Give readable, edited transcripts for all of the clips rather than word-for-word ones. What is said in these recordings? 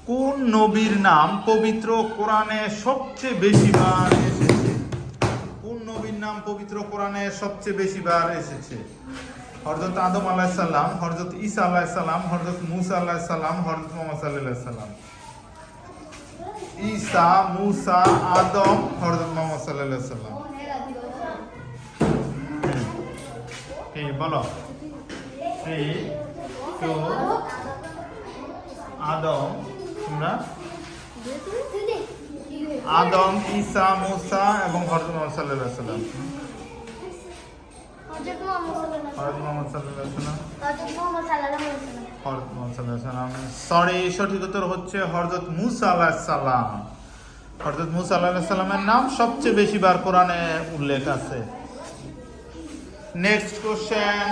কোন নবীর নাম পবিত্র কোরআনে সবচেয়ে বেশি বার এসেছে? কোন নবীর নাম পবিত্র কোরআনে সবচেয়ে বেশি বার এসেছে? হযরত আদম আলাইহিস সালাম, হযরত ঈসা আলাইহিস সালাম, হযরত মুসা আলাইহিস সালাম, হযরত মুহাম্মদ সাল্লাল্লাহু আলাইহি সাল্লাম। ঈসা, মুসা, আদম, হযরত মুহাম্মদ সাল্লাল্লাহু আলাইহি সাল্লাম। কি বলো? 3 2 আদম, তোমরা আদম, ঈসা, মুসা এবং হযরত মুহাম্মদ সাল্লাল্লাহু আলাইহি সাল্লাম। হযরত মুহাম্মদ সাল্লাল্লাহু আলাইহি সাল্লাম। হযরত মুহাম্মদ সাল্লাল্লাহু আলাইহি সাল্লাম। সরি, সঠিক উত্তর হচ্ছে হযরত মুসা আলাইহিস সালাম। হযরত মুসা আলাইহিস সালামের নাম সবচেয়ে বেশি বার কোরআনে উল্লেখ আছে। নেক্সট কোশ্চেন,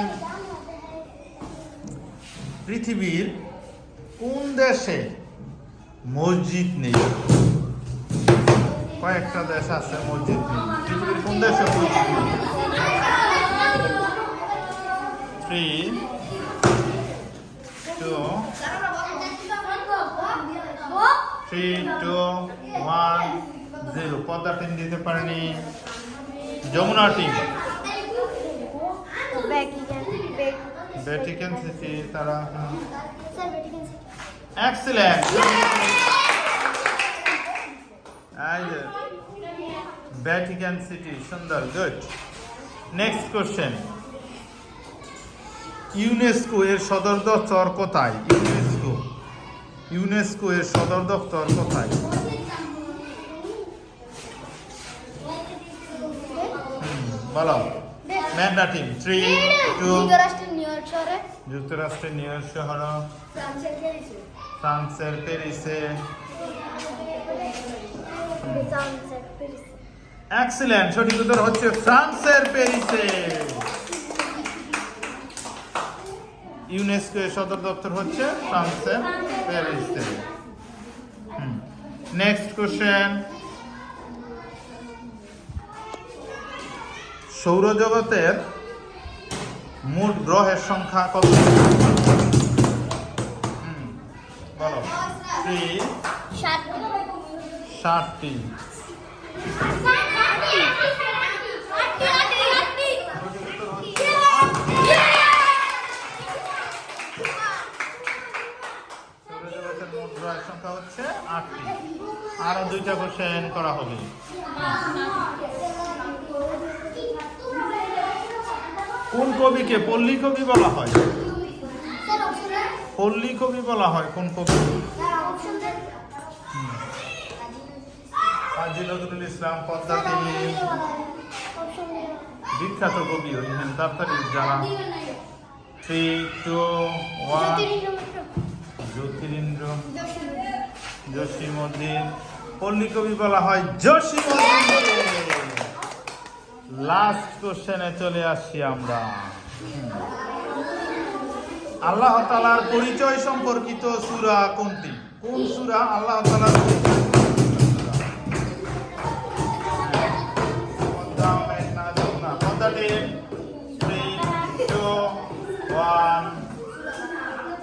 পৃথিবীর কোন দেশে মসজিদ নেই? কয়েকটা দেশ আছে মসজিদ নেই। পৃথিবীর কোন দেশে মসজিদ নেই? 3 2 1 0। পদ্মা টিম দিতে পারেনি, যমুনা টিম। ভ্যাটিকান সিটি, তারা এক্সিলেন্ট। ভ্যাটিকান সিটি, সুন্দর, গুড। নেক্সট কোশ্চেন, ইউনেস্কো এর সদর দপ্তর কোথায়? ইউনেস্কো এর সদর দপ্তর কোথায়? বলো, ম্যান্ডা টিম। 3 2 যুক্তরাষ্ট্রের নিউ ইয়র্ক শহর, ফ্রান্সের প্যারিসে। এক্সিলেন্ট, সঠিক উত্তর হচ্ছে ফ্রান্সের প্যারিসে। ইউনেস্কো এর সদর দপ্তর হচ্ছে ফ্রান্সের প্যারিসে। নেক্সট কোশ্চেন, সৌরজগতের মোট গ্রহের সংখ্যা কত? বলো। 3 7টি। সৌরজগতের মোট গ্রহের সংখ্যা হচ্ছে 8টি। আরো 2টা কোশ্চেন করা হবে। কোন কবিকে পল্লী কবি বলা হয়? পল্লী কবি বলা হয় কোন কবি? কাজী নজরুল ইসলাম, পদ্মা টিম, বিখ্যাত কবি হইলেন তাড়াতাড়ি যারা। 3 2 1 জ্যোতিরিন্দ্র, জসীমউদ্দিন। পল্লী কবি বলা হয় জসীমউদ্দিন। লাস্ট কোশ্চেনে চলে আসছি আমরা। আল্লাহ তাআলার পরিচয় সম্পর্কিত সূরা কোনটি? কোন সূরা আল্লাহ তাআলার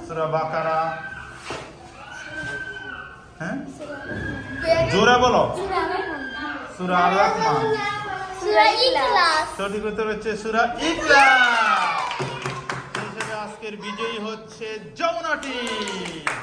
সূরা বাকারা? হ্যাঁ, জোরে বলো। সূরা আল রহমান। সঠিক উত্তর হচ্ছে সূরা ইখলাস। আজকের বিজয়ী হচ্ছে যমুনা টিম।